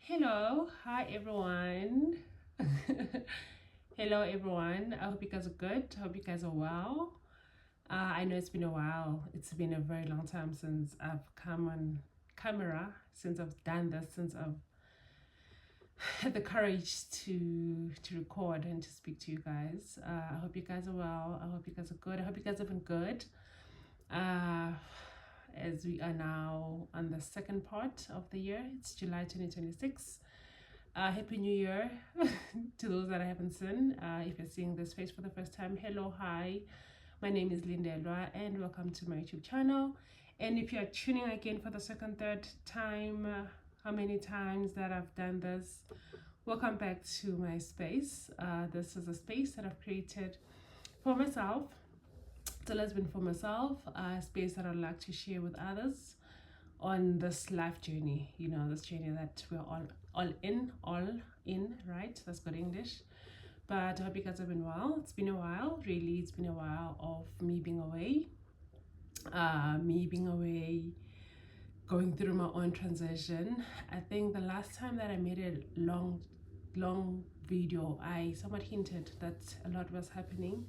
Hello, hi everyone. Hello everyone. I hope you guys are good. I hope you guys are well. I know it's been a while. It's been a very long time since I've come on camera, since I've done this, since I've had the courage to record and to speak to you guys. I hope you guys are well. I hope you guys are good. I hope you guys have been good. Uh, as we are now on the second part of the year, it's July 2026. Happy New Year to those that I haven't seen. If you're seeing this face for the first time, hello, hi. My name is Linda Elwa and welcome to my YouTube channel. And if you're tuning again for the second, third time, how many times that I've done this, welcome back to my space. This is a space that I've created for myself. It's always been for myself, a space that I'd like to share with others on this life journey, this journey that we're all in, right? That's good English. But I hope you guys have been well. It's been a while, really. It's been a while of me being away, going through my own transition. I think the last time that I made a long video, I somewhat hinted that a lot was happening,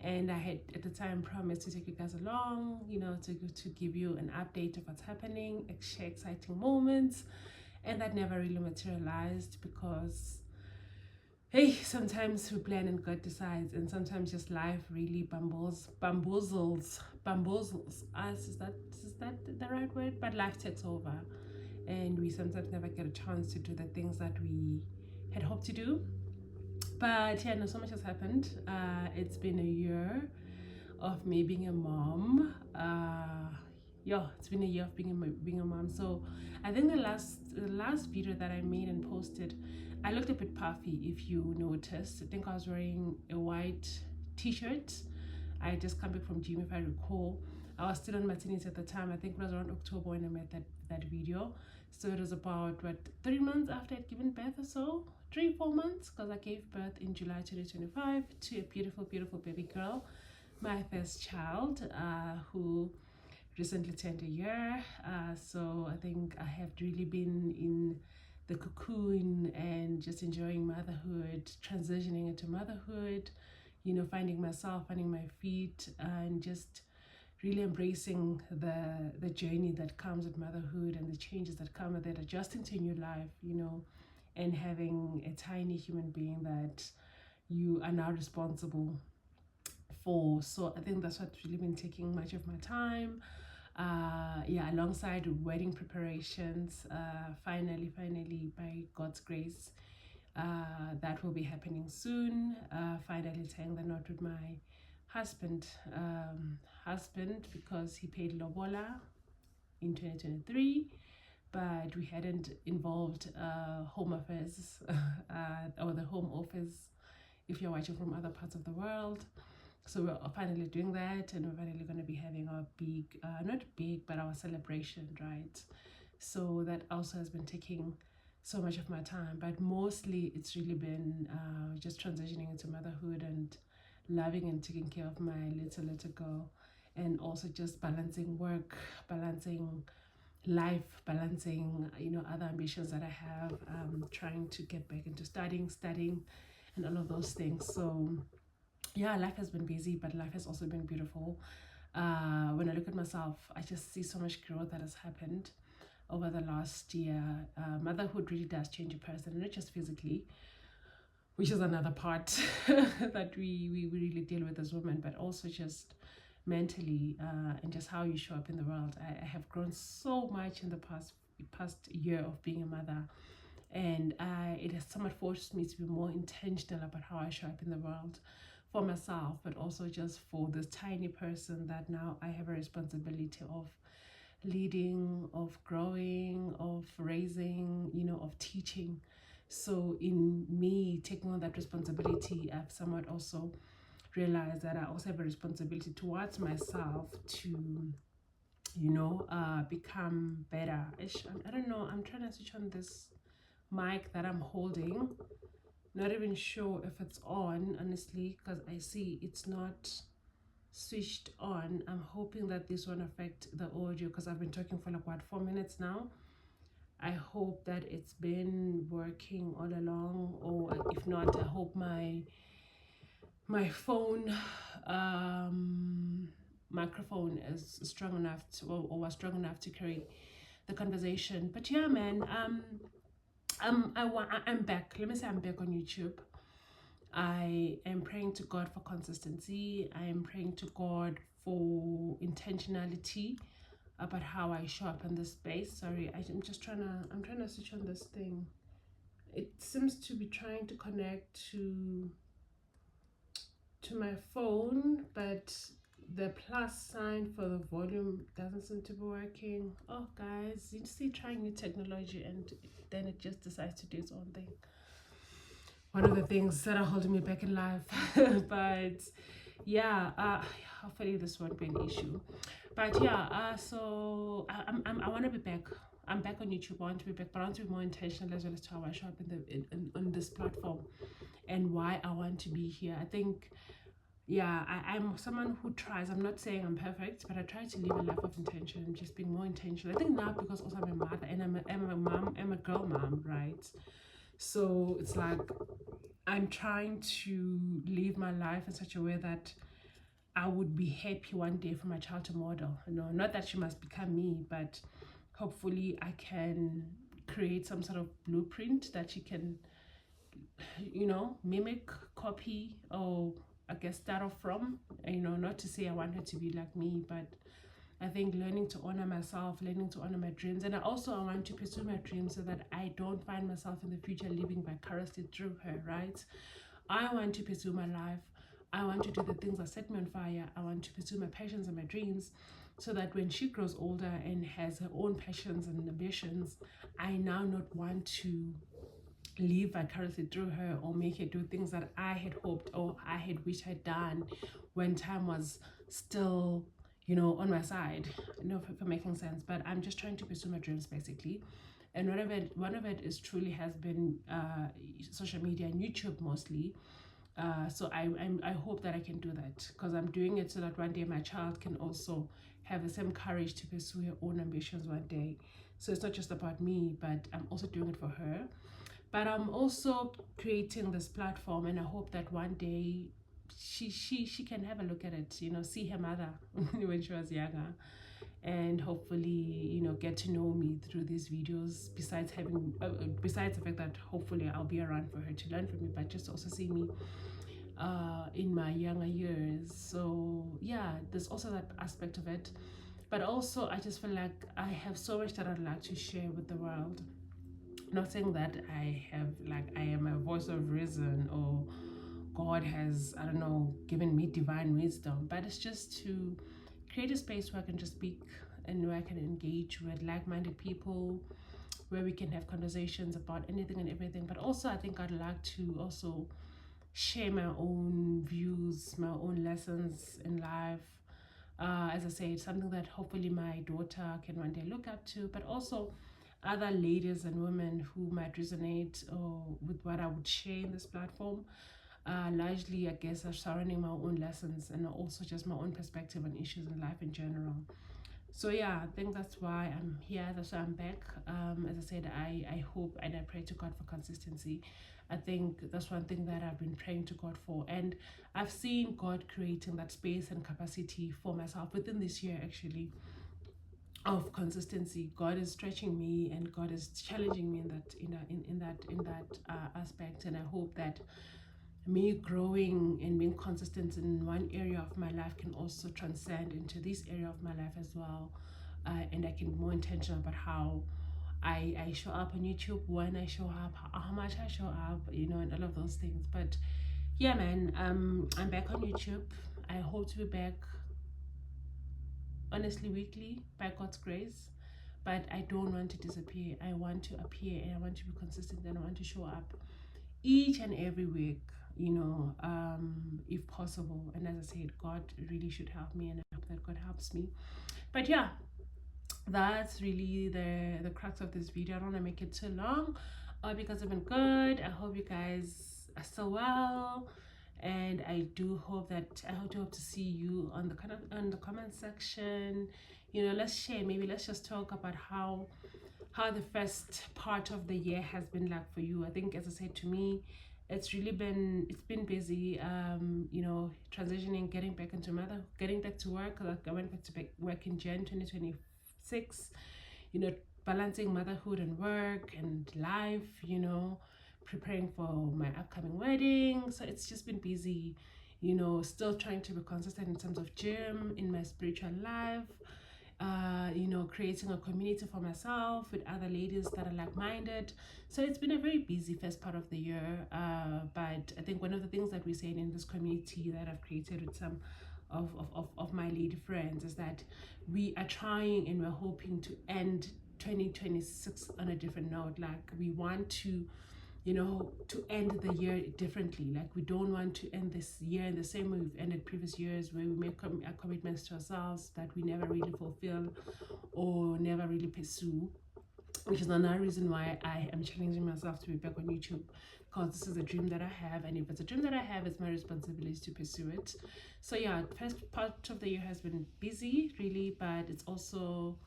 and I had at the time promised to take you guys along, to give you an update of what's happening, share exciting moments, and that never really materialized because, hey, sometimes we plan and God decides, and sometimes just life really bamboozles us. Is that the right word? But life takes over, and we sometimes never get a chance to do the things that we had hoped to do. But yeah, no, so much has happened. It's been a year of me being a mom. It's been a year of being a mom. So I think the last video that I made and posted, I looked a bit puffy. If you noticed, I think I was wearing a white t-shirt. I just come back from gym, if I recall. I was still on maternity at the time. I think it was around October when I made that video. So it was about 3 months after I'd given birth or so, 3-4 months, because I gave birth in July 2025 to a beautiful baby girl, my first child, who recently turned a year. So I think I have really been in the cocoon and just enjoying motherhood, transitioning into motherhood, finding myself, finding my feet, and just really embracing the journey that comes with motherhood and the changes that come with it, adjusting to a new life, and having a tiny human being that you are now responsible for. So I think that's what's really been taking much of my time. Alongside wedding preparations, finally, by God's grace, that will be happening soon. Finally tying the knot with my husband, because he paid lobola in 2023, but we hadn't involved home affairs or the home office if you're watching from other parts of the world. So we're finally doing that, and we're finally going to be having our big, not big, but our celebration, right? So that also has been taking so much of my time, but mostly it's really been just transitioning into motherhood and loving and taking care of my little girl, and also just balancing work, balancing life, balancing other ambitions that I have, trying to get back into studying and all of those things. So yeah, life has been busy, but life has also been beautiful. When I look at myself, I just see so much growth that has happened over the last year. Motherhood really does change a person, not just physically, which is another part that we really deal with as women, but also just mentally, and just how you show up in the world. I have grown so much in the past year of being a mother, and it has somewhat forced me to be more intentional about how I show up in the world for myself, but also just for this tiny person that now I have a responsibility of leading, of growing, of raising, of teaching. So in me taking on that responsibility, I've somewhat also realized that I also have a responsibility towards myself to become better. I don't know, I'm trying to switch on this mic that I'm holding, not even sure if it's on, honestly, because I see it's not switched on. I'm hoping that this won't affect the audio, because I've been talking for 4 minutes now. I hope that it's been working all along, or if not, I hope my phone microphone is strong enough to, or was strong enough to carry the conversation. But yeah, man, I'm back. Let me say I'm back on YouTube. I am praying to God for consistency. I am praying to God for intentionality about how I show up in this space. Sorry, I'm trying to switch on this thing. It seems to be trying to connect to my phone, but the plus sign for the volume doesn't seem to be working. Oh guys, you see, trying new technology and then it just decides to do its own thing. One of the things that are holding me back in life. But yeah, hopefully this won't be an issue. But yeah, so I want to be back. I'm back on YouTube. I want to be back, but I want to be more intentional as well as to how I show up on this platform and why I want to be here. I think, yeah, I'm someone who tries. I'm not saying I'm perfect, but I try to live a life of intention and just being more intentional. I think now because also I'm a mother and I'm a mom, I'm a girl mom, right? So it's like I'm trying to live my life in such a way that I would be happy one day for my child to model. You know, not that she must become me, but hopefully I can create some sort of blueprint that she can, you know, mimic, copy, or I guess start off from. You know, not to say I want her to be like me, but I think learning to honor myself, learning to honor my dreams. And I want to pursue my dreams so that I don't find myself in the future living vicariously through her, right? I want to pursue my life. I want to do the things that set me on fire. I want to pursue my passions and my dreams so that when she grows older and has her own passions and ambitions, I now not want to live vicariously through her or make her do things that I had hoped or I had wished I'd done when time was still, you know, on my side. I know for making sense, but I'm just trying to pursue my dreams basically. And one of it is truly has been social media and YouTube mostly. So I hope that I can do that because I'm doing it so that one day my child can also have the same courage to pursue her own ambitions one day. So it's not just about me, but I'm also doing it for her. But I'm also creating this platform, and I hope that one day she can have a look at it. You know, see her mother when she was younger, and hopefully, you know, get to know me through these videos. Besides the fact that hopefully I'll be around for her to learn from me, but just also see me in my younger years. So yeah, there's also that aspect of it. But also, I just feel like I have so much that I'd like to share with the world. Not saying that I am a voice of reason or God has, I don't know, given me divine wisdom, but it's just to create a space where I can just speak and where I can engage with like-minded people, where we can have conversations about anything and everything. But also, I think I'd like to also share my own views, my own lessons in life. As I said, something that hopefully my daughter can one day look up to, but also other ladies and women who might resonate with what I would share in this platform. Largely, I guess, are surrounding my own lessons and also just my own perspective on issues in life in general. So yeah, I think that's why I'm here. That's why I'm back. As I said, I hope and I pray to God for consistency. I think that's one thing that I've been praying to God for. And I've seen God creating that space and capacity for myself within this year, actually, of consistency. God is stretching me and God is challenging me in that aspect. And I hope that me growing and being consistent in one area of my life can also transcend into this area of my life as well. And I can be more intentional about how I show up on YouTube, when I show up, how much I show up, you know, and all of those things. But yeah, man, I'm back on YouTube. I hope to be back, honestly, weekly by God's grace. But I don't want to disappear. I want to appear and I want to be consistent and I want to show up each and every week, you know, if possible. And as I said, God really should help me and I hope that God helps me. But yeah, that's really the crux of this video. I don't want to make it too long because I've been good. I hope you guys are still well, and I hope to see you on the comment section. You know, let's share. Maybe let's just talk about how how the first part of the year has been like for you. I think, as I said, to me, it's been busy. You know, transitioning, getting back into getting back to work. Like I went back to work in Jan 2026. You know, balancing motherhood and work and life. You know, preparing for my upcoming wedding. So it's just been busy. You know, still trying to be consistent in terms of gym, in my spiritual life. You know, creating a community for myself with other ladies that are like-minded. So it's been a very busy first part of the year, but I think one of the things that we're saying in this community that I've created with some of my lady friends is that we are trying and we're hoping to end 2026 on a different note. Like we want to, you know, to end the year differently. Like we don't want to end this year in the same way we've ended previous years, where we make commitments to ourselves that we never really fulfill or never really pursue, which is another reason why I am challenging myself to be back on YouTube, because this is a dream that I have, and if it's a dream that I have, it's my responsibility to pursue it. So yeah, first part of the year has been busy really, but it's also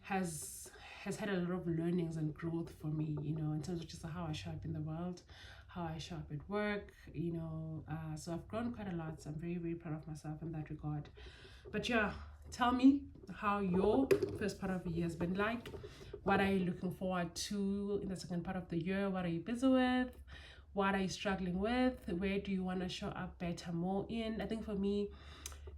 has had a lot of learnings and growth for me, you know, in terms of just how I show up in the world, how I show up at work, you know. So I've grown quite a lot, so I'm very, very proud of myself in that regard. But yeah, tell me how your first part of the year has been like. What are you looking forward to in the second part of the year? What are you busy with? What are you struggling with? Where do you want to show up better, more in? I think for me,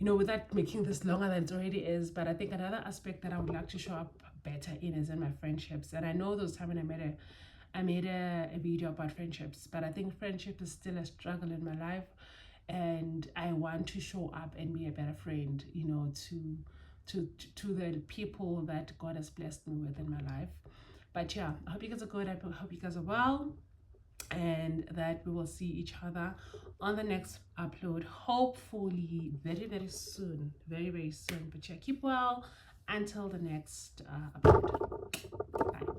you know, without making this longer than it already is, but I think another aspect that I would like to show up better in is in my friendships. And I know those time when I made a video about friendships, but I think friendship is still a struggle in my life, and I want to show up and be a better friend, you know, to the people that God has blessed me with in my life. But yeah, I hope you guys are good. I hope you guys are well, and that we will see each other on the next upload, hopefully very, very soon. Very, very soon. But yeah, keep well until the next upload. Bye.